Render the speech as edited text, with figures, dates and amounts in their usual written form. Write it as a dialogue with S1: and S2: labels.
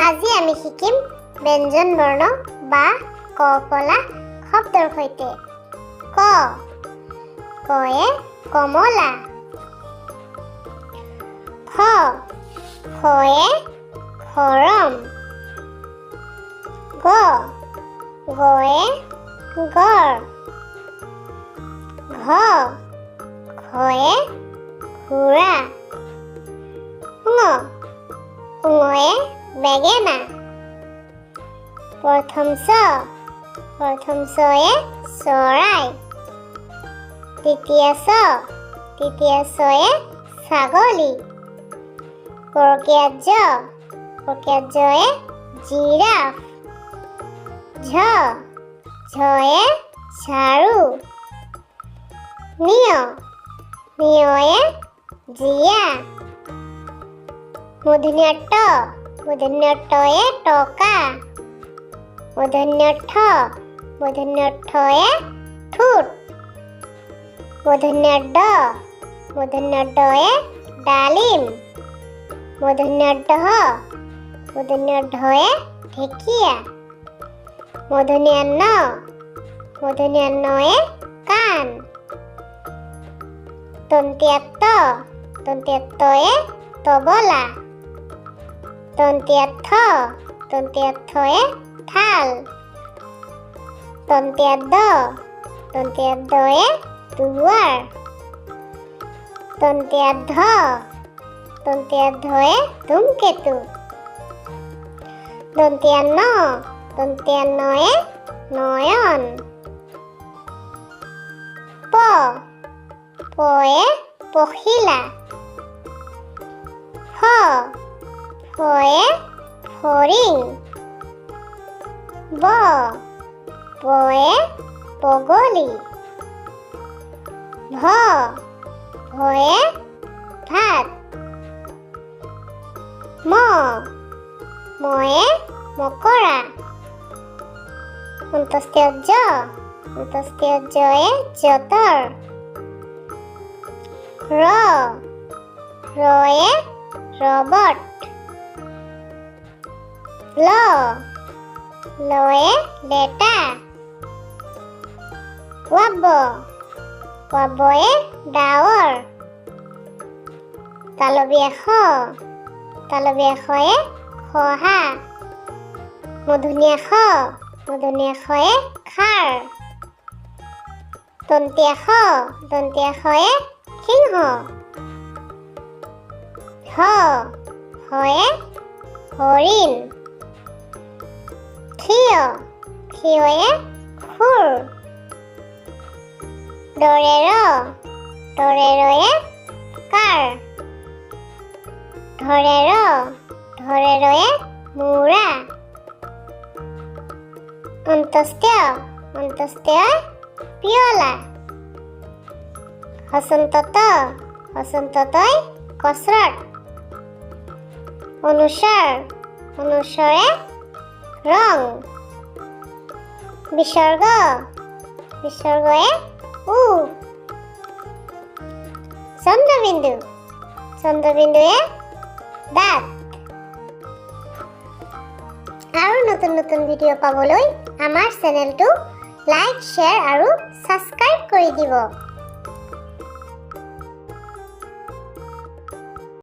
S1: আজি আমি শিকিম ব্যঞ্জন বৰ্ণ বা ক ফলা শব্দৰ সৈতে। ক, কয়ে কমলা। খ, খয়ে খৰম। গ, গয়ে গড়। ঘ, ঘয়ে ঘোঁৰা। ঙ, ঙয়ে বেঙেনা। প্ৰথম চয়ে চৰাই। তৃতীয় চয়ে ছাগলী। পৰকীয়া জয়ে জিৰাফ। ঝয়ে ঝাৰু। নিয়য়ে জীয়া। মূৰ্ধন্য টয়ে টকা। মূৰ্ধন্য ঠয়ে ঠোঁট। মূৰ্ধন্য ডয়ে ডালিম। মূৰ্ধন্য ঢয়ে ঢেকীয়া। মূৰ্ধন্য নয়ে কাণ। দন্ত্য তয়ে তবলা। দন্ত্য থয়ে থাল। দন্ত্য দয়ে দুৱাৰ। দন্ত্য ধয়ে ধূমকেতু। দন্ত্য নয়ে নয়ন। পয়ে পখিলা। ফয়ে ফৰিং। বয়ে বগলী। ভয়ে ভাত। ময়ে মকৰা। অন্তস্ত জয়ে যঁতৰ। ৰয়ে ৰবট। লয়ে লেটা। ৱাবয়ে ডাৱৰ। তালবীয়া খয়ে খহা। মূৰ্ধন্য খয়ে খাৰ। দন্ত্য খয়ে সিংহ। হয়ে হৰিণ। ক্ষিয়য়ে খুৰ। ৰয়ে কাৰ। ধৰেৰয়ে মূৰা। অন্তস্ত পিয়লা। হসন্তই কচৰত। অনুস্বৰে ৰং। বিসৰ্গয়ে উ। চন্দ্ৰবিন্দুৱে দাঁত। আৰু নতুন ভিডিঅ' পাবলৈ আমাৰ চেনেলটো লাইক, শ্বেয়াৰ আৰু ছাবস্ক্ৰাইব কৰি দিব।